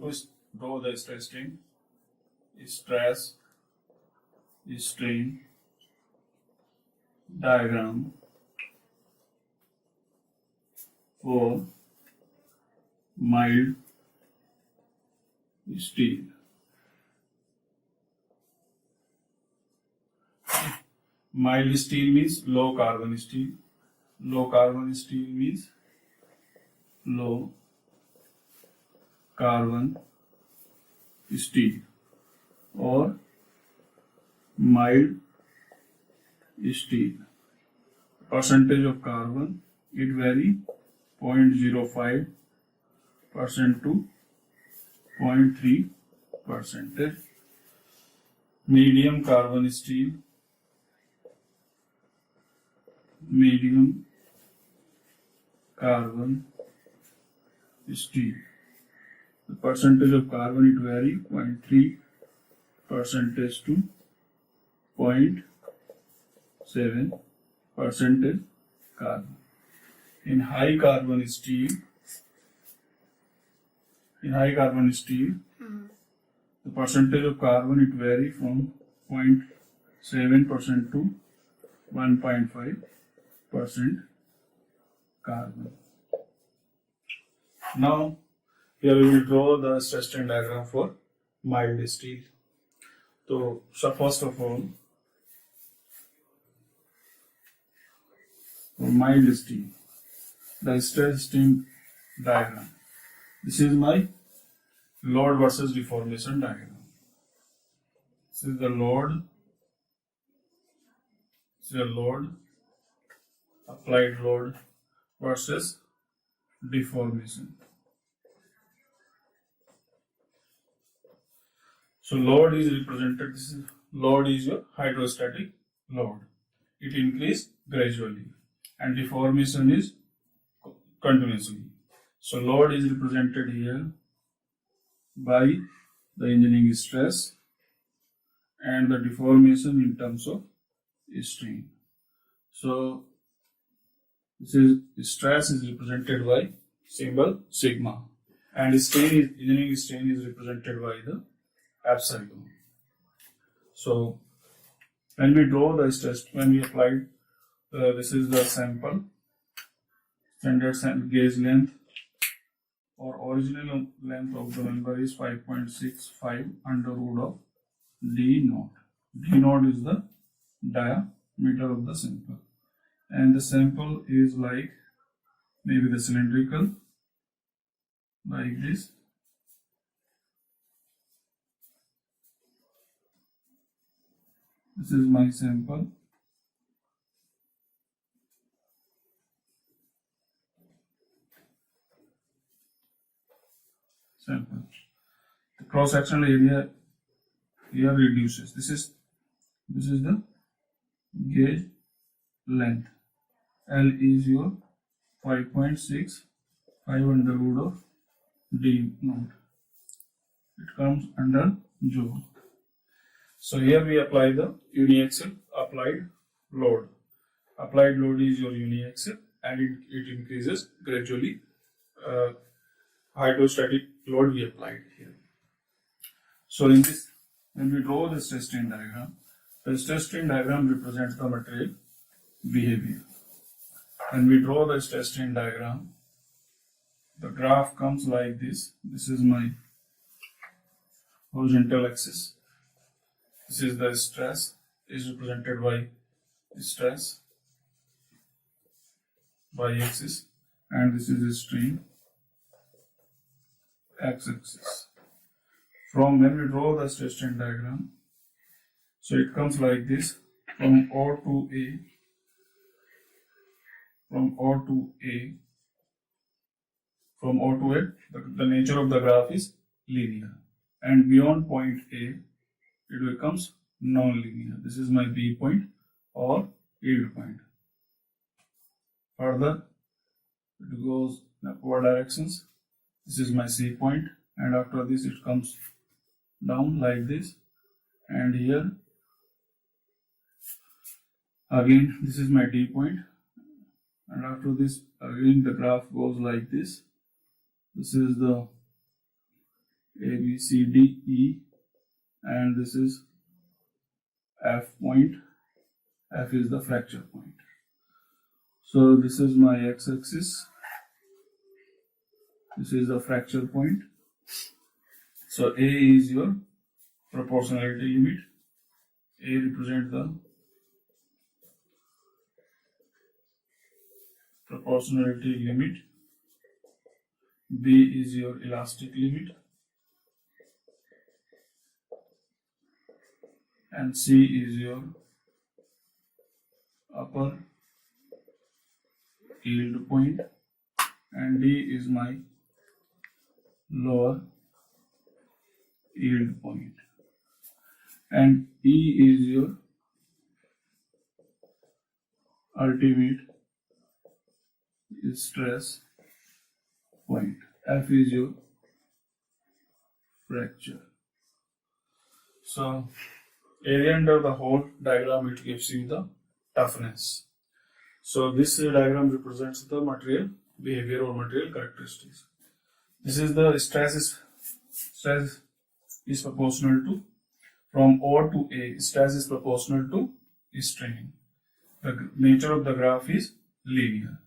to draw the stress strain diagram for mild steel. Mild steel means low carbon steel. Low carbon steel means low carbon steel or mild steel. Percentage of carbon, it vary 0.05% to 0.3%. Medium carbon steel, medium carbon steel. The percentage of carbon, it vary 0.3% to 0.7% carbon. In high carbon steel, the percentage of carbon, it vary from 0.7% to 1.5% carbon. Now, here we will draw the stress strain diagram for mild steel. So first of all, for mild steel, the stress strain diagram. This is my load versus deformation diagram. This is the load. This is a load, applied load versus deformation. So load is represented. This is load is your hydrostatic load. It increases gradually, and deformation is continuously. So load is represented here by the engineering stress and the deformation in terms of strain. So this is stress is represented by symbol sigma, and engineering strain is represented by the epsilon. So when we draw the stress, when we apply, this is the sample, standard gauge length or original length of the member is 5.65 under root of D naught. D naught is the diameter of the sample, and the sample is like maybe the cylindrical, like this. This is my sample. The cross-sectional area here reduces. This is the gauge length. L is your 5.65 under root of D naught. It comes under joule. So here we apply the uniaxial applied load. Applied load is your uniaxial, and it increases gradually. Hydrostatic load we applied here. So in this, when we draw the stress strain diagram, the stress strain diagram represents the material behavior. When we draw the stress strain diagram, the graph comes like this. This is my horizontal axis. This is the stress, is represented by stress y-axis, and this is the strain x-axis. From when we draw the stress strain diagram, so it comes like this from O to A. From O to A, the nature of the graph is linear, and beyond point A, it becomes non-linear. This is my B point or yield point. Further, it goes in upward directions. This is my C point, and after this it comes down like this, and here again this is my D point, and after this again the graph goes like this. This is the A, B, C, D, E, and this is F point. F is the fracture point. So this is my x-axis. This is the fracture point. So A is your proportionality limit. A represents the proportionality limit. B is your elastic limit. And C is your upper yield point, and D is my lower yield point, and E is your ultimate stress point. F is your fracture. So area under the whole diagram, it gives you the toughness. So this diagram represents the material behavior or material characteristics. This is the stress is proportional to, from O to A, stress is proportional to strain. The nature of the graph is linear.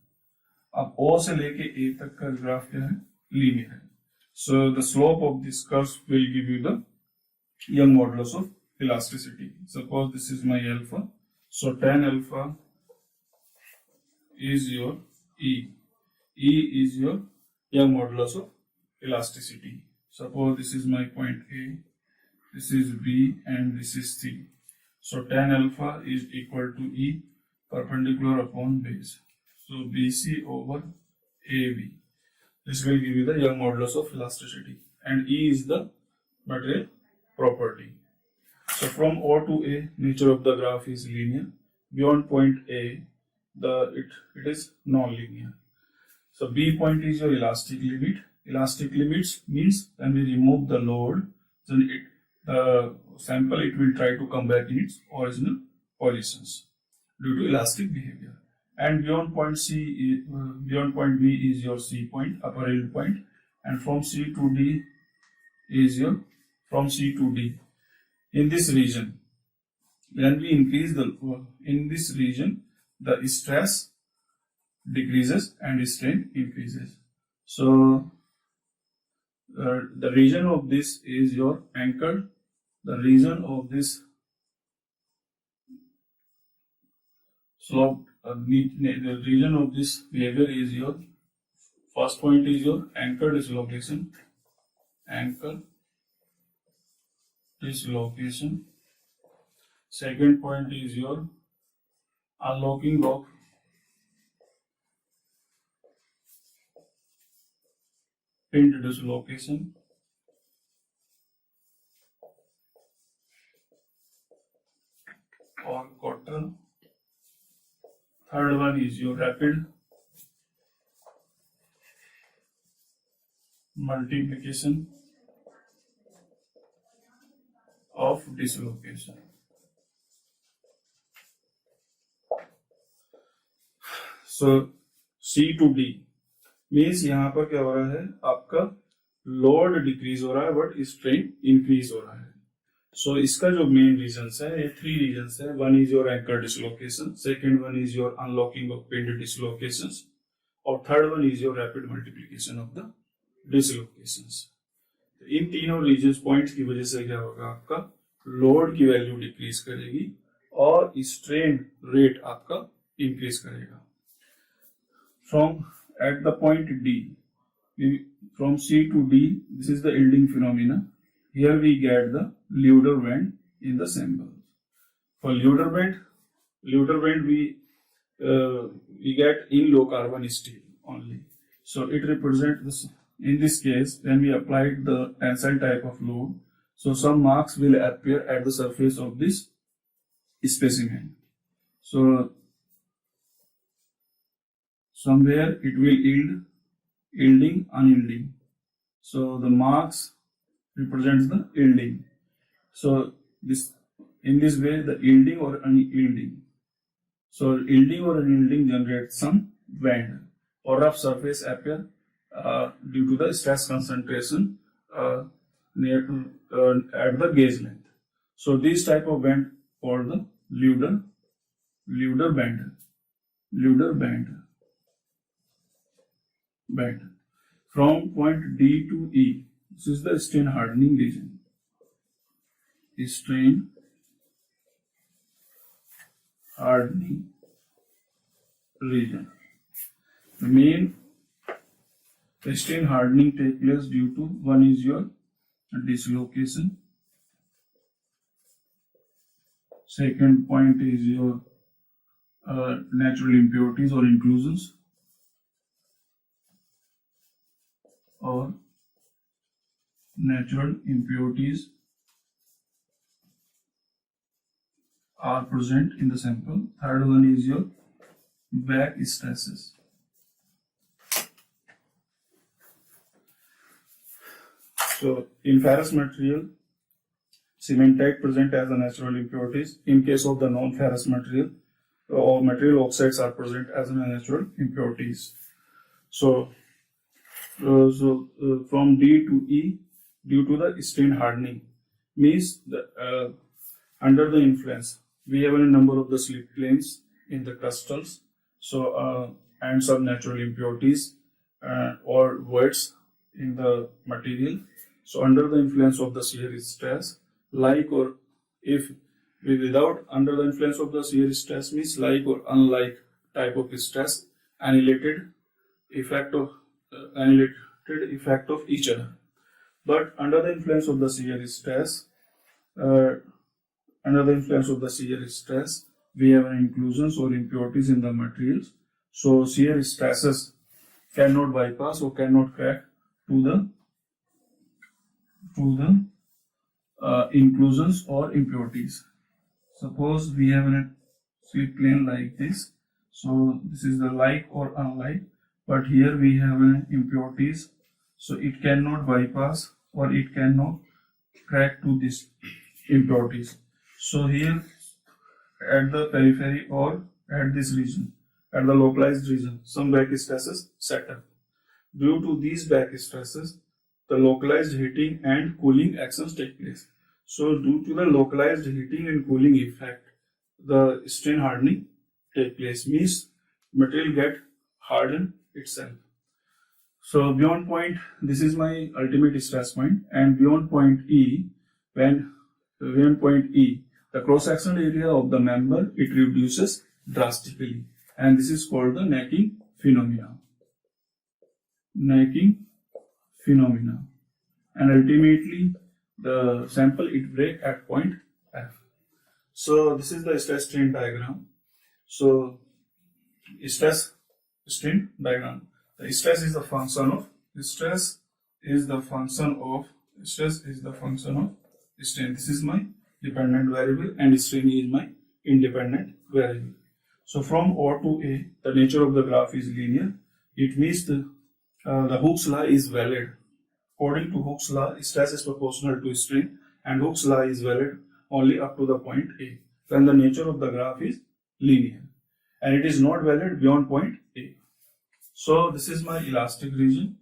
अब O से लेके A तक का graph क्या है? Linear है. So the slope of this curve will give you the Young modulus of elasticity. Suppose this is my alpha. So tan alpha is your E. E is your Young modulus of elasticity. Suppose this is my point A, this is B, and this is C. So tan alpha is equal to E perpendicular upon base. So BC over AB. This will give you the Young modulus of elasticity. And E is the material property. So from O to A, nature of the graph is linear. Beyond point A, it is non-linear. So B point is your elastic limit. Elastic limits means when we remove the load, then the sample will try to come back in its original positions due to elastic behavior. And beyond point beyond point B is your C point, upper yield point, and from C to D is your from C to D. In this region, when we increase in this region, the stress decreases and strain increases. So the region of this is your anchor. The region of this slope, the region of this behavior is your first point is your anchor dislocation. Anchor dislocation. Second point is your unlocking of pinned dislocation. Or quarter. Third one is your rapid multiplication of dislocation. So C to D means यहाँ पर क्या हो रहा है, आपका load decrease हो रहा है बट स्ट्रेन इंक्रीज हो रहा है. सो इसका जो मेन रीजंस है, ये 3 रीजंस है. One is your anchor dislocation, second one is your unlocking of pinned dislocations, और third one is your rapid multiplication of the dislocations. इन तीनों रीजंस पॉइंट्स की वजह से क्या होगा, आपका लोड की वैल्यू डिक्रीज करेगी और स्ट्रेन रेट आपका इंक्रीज करेगा. From at the point D, from C to D, this is the yielding phenomena. Here we get the Lauder band in the symbol. For Lauder band we get in low carbon steel only. So it represents this. In this case, when we applied the tensile type of load, so some marks will appear at the surface of this specimen. So somewhere it will yielding, unyielding. So the marks represents the yielding. So this, in this way, the yielding or unyielding. So yielding or unyielding generates some band or rough surface appear due to the stress concentration near at the gauge length. So this type of band called the Lauder band. From point D to E, this is the strain hardening region. Strain hardening region. The main strain hardening take place due to one is your dislocation. Second point is your natural impurities or inclusions, are present in the sample. Third one is your back stresses. So in ferrous material, cementite present as a natural impurities. In case of the non-ferrous material or material oxides are present as a natural impurities. So from D to E, due to the strain hardening, means the, under the influence we have a number of the slip planes in the crystals. So and some natural impurities or voids in the material. So under the influence of the shear stress, like or if without under the influence of the shear stress means like or unlike type of stress, annihilated effect of each other. But under the influence of the shear stress, we have an inclusions or impurities in the materials. So shear stresses cannot bypass or cannot crack to the inclusions or impurities. Suppose we have a slip plane like this. So this is the like or unlike, but here we have an impurities. So it cannot bypass or it cannot crack to this impurities. So here at the periphery or at this region, at the localized region, some back stresses set up. Due to these back stresses, the localized heating and cooling actions take place. So due to the localized heating and cooling effect, the strain hardening take place, means material get hardened itself. So beyond point, this is my ultimate stress point, and beyond point E, beyond point E, the cross-sectional area of the member, it reduces drastically, and this is called the necking phenomena. And ultimately the sample it break at point F. So this is the stress strain diagram. So stress strain diagram. The stress is the function of strain. This is my dependent variable and strain is my independent variable. So from O to A, the nature of the graph is linear. It means the Hooke's law is valid. According to Hooke's law, stress is proportional to strain, and Hooke's law is valid only up to the point A, when the nature of the graph is linear, and it is not valid beyond point A. So this is my elastic region.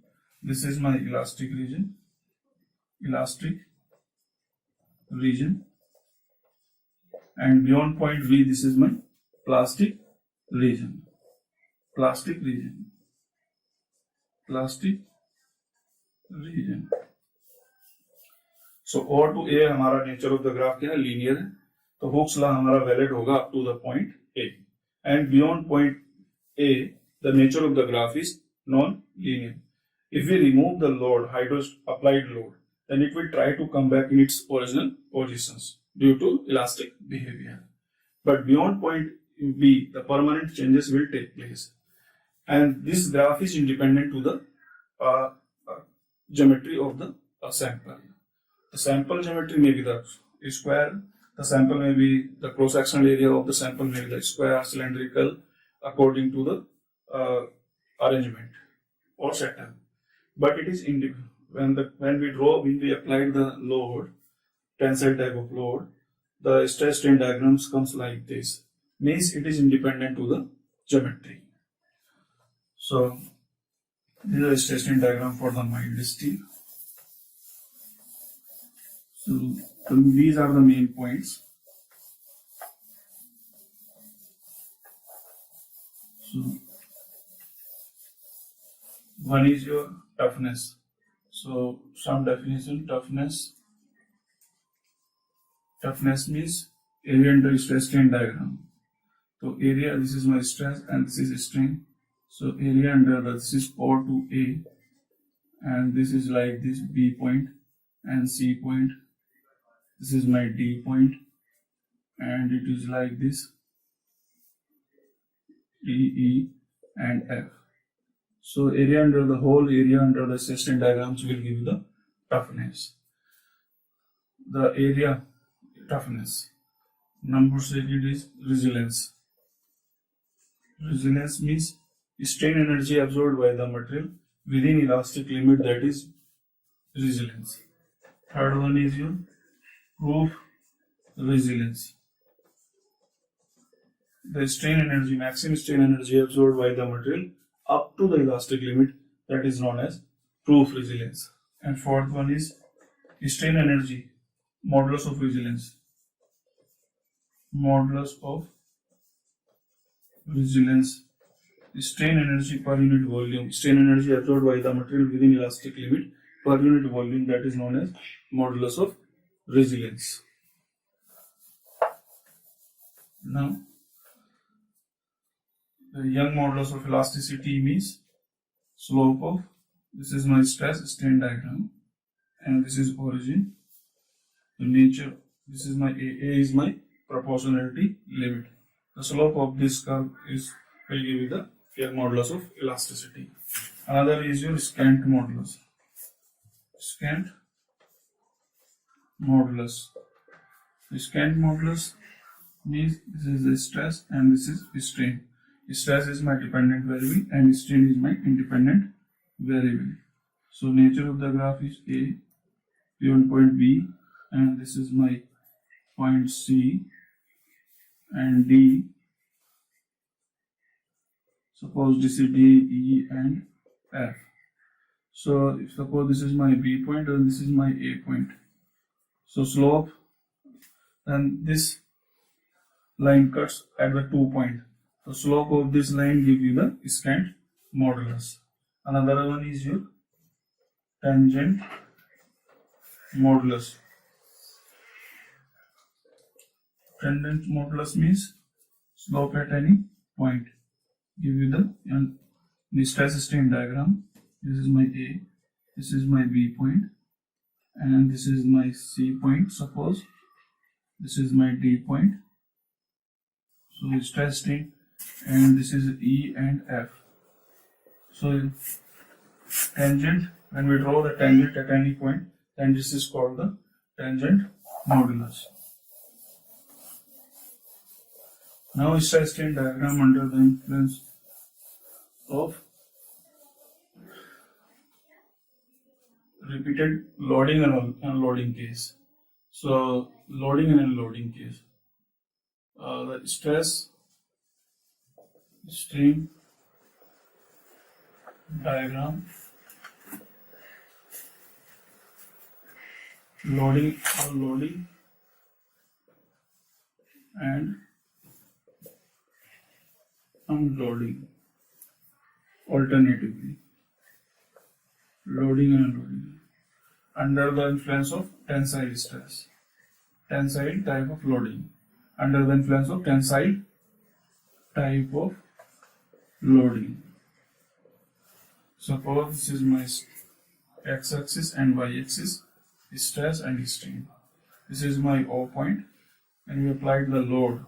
And beyond point V, this is my plastic region. So O to A हमारा nature of the graph क्या है, linear है, तो Hooke's law हमारा valid होगा up to the point A, and beyond point A the nature of the graph is non-linear. If we remove the load, applied load, then it will try to come back in its original positions due to elastic behavior. But beyond point B, the permanent changes will take place, and this graph is independent to the geometry of the sample. The sample geometry may be the square, the sample may be the cross-sectional area of the sample may be the square, cylindrical, according to the arrangement or setup. But it is when we applied the load, tensile type of load, the stress strain diagrams comes like this, means it is independent to the geometry. So this is a stress strain diagram for the mild steel. So these are the main points. So one is your toughness. So some definition: toughness means area under stress strain diagram. So area, this is my stress and this is strain. So area under this is O to A, and this is like this B point and C point. This is my D point, and it is like this D, E, and F. So area under the whole area under the stress strain diagrams will give you the toughness. The area toughness. Number second is resilience. Resilience means strain energy absorbed by the material within elastic limit, that is resilience. Third one is your proof resilience. The strain energy, maximum strain energy absorbed by the material up to the elastic limit, that is known as proof resilience. And fourth one is strain energy, modulus of resilience. Modulus of resilience, strain energy per unit volume, strain energy absorbed by the material within elastic limit per unit volume, that is known as modulus of resilience. Now, the Young modulus of elasticity means slope of, this is my stress strain diagram, and this is origin. The nature, this is my A is my proportionality limit. The slope of this curve will give you the Young modulus of elasticity. Another is your scant modulus. Scant modulus. The scant modulus means this is the stress and this is strain. Stress is my dependent variable and strain is my independent variable. So nature of the graph is A, P1 point B, and this is my point C and D. Suppose this is D, E, and F. So if suppose this is my B point and this is my A point. So slope, and this line cuts at the 2 point. The slope of this line gives you the scant modulus. Another one is your tangent modulus. Tangent modulus means slope at any point. Give you the stress strain diagram. This is my A, this is my B point, and this is my C point. Suppose this is my D point. So stress strain, and this is E and F. So tangent, when we draw the tangent at any point, then this is called the tangent modulus. Now stress strain diagram under the influence of repeated loading and unloading case. So loading and unloading case. The stress strain diagram, loading, unloading, and unloading alternatively. Loading and unloading under the influence of tensile stress. Tensile type of loading under the influence of tensile type of loading. Suppose this is my x-axis and y-axis, stress and strain. This is my O point, and we applied the load.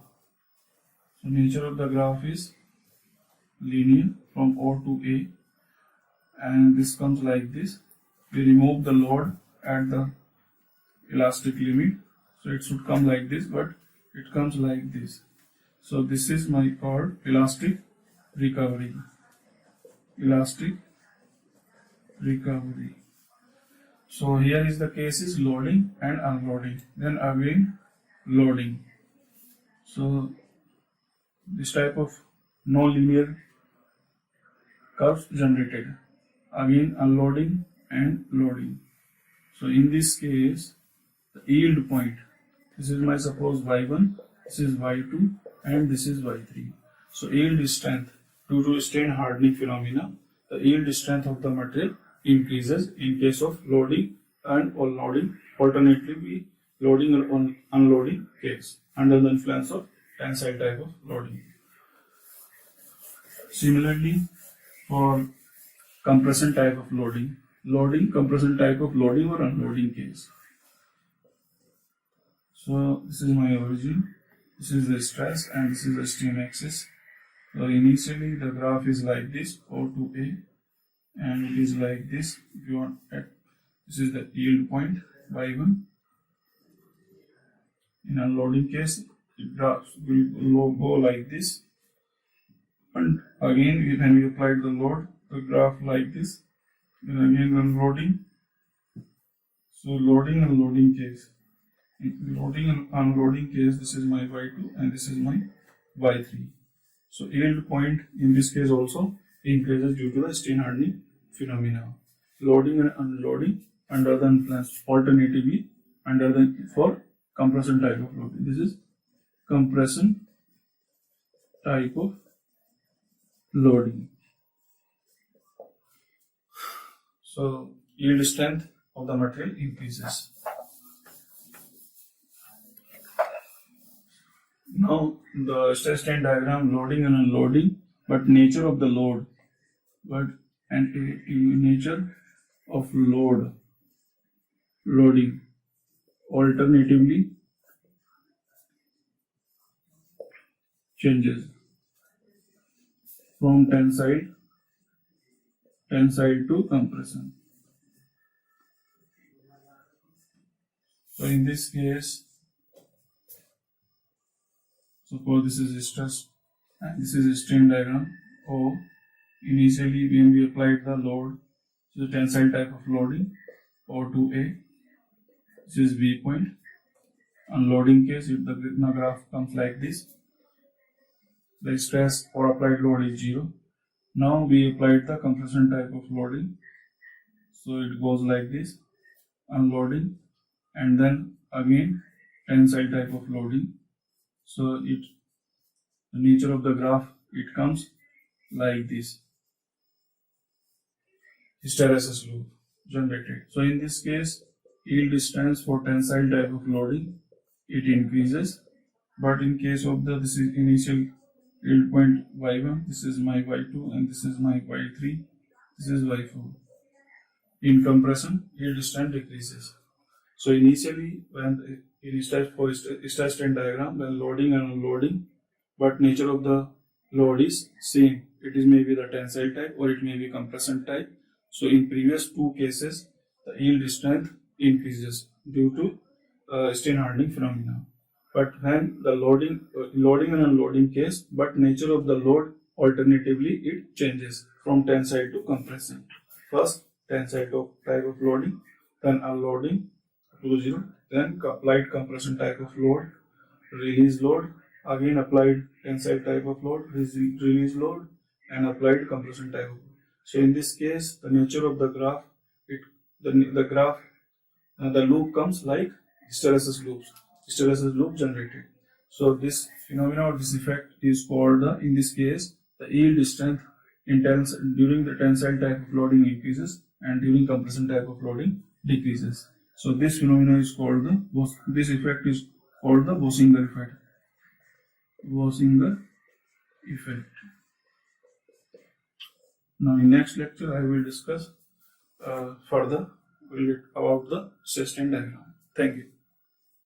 So nature of the graph is linear from O to A, and this comes like this. We remove the load at the elastic limit, so it should come like this, but it comes like this. So this is my called elastic recovery. Elastic recovery. So here is the case is loading and unloading, then again loading. So this type of non-linear curves generated, again unloading and loading. So in this case, the yield point. This is my suppose y1, this is y2, and this is y3. So yield strength due to strain hardening phenomena, the yield strength of the material increases in case of loading and unloading, alternatively loading or unloading case under the influence of tensile type of loading. Similarly, for compression type of loading, compression type of loading or unloading case. So this is my origin, this is the stress, and this is the strain axis. So initially the graph is like this, O to A, and it is like this. If you want that, this is the yield point y1. In unloading case, it will go like this, and again when we apply the load, the graph like this. Then again unloading. So loading and unloading case. Loading and unloading case, this is my y2 and this is my y3. So yield point in this case also increases due to the strain hardening phenomena. Loading and unloading under the influence, alternatively under the for compression type of loading. This is compression type of loading. So yield strength of the material increases. Now the stress strain diagram, loading and unloading, but nature of the load, nature of loading, alternatively changes from tensile to compression. So in this case, suppose this is stress and this is a strain diagram. O, initially when we applied the load, this is tensile type of loading, O to A, this is B point. Unloading case, if the graph comes like this, the stress or applied load is 0. Now we applied the compression type of loading, so it goes like this, unloading, and then again tensile type of loading. So the nature of the graph, it comes like this, hysteresis loop generated. So in this case, yield strength for tensile type of loading, it increases, but in case of this is initial yield point y1, this is my y2 and this is my y3, this is y4. In compression, yield strength decreases. So initially when in stress strain diagram, when loading and unloading, but nature of the load is same. It is maybe the tensile type or it may be compression type. So in previous two cases, the yield strength increases due to strain hardening phenomena. But when the loading and unloading case, but nature of the load, alternatively it changes from tensile to compression. First tensile type of loading, then unloading to 0, then applied compression type of load, release load, again applied tensile type of load, release load, and applied compression type of load. So in this case, the nature of the graph, the loop comes like hysteresis loop generated. So this phenomenon or this effect is called in this case, the yield strength during the tensile type of loading increases and during compression type of loading decreases. So this phenomenon is called this effect is called the Bossinger effect. Now in next lecture I will discuss further about the stress strain diagram. Thank you.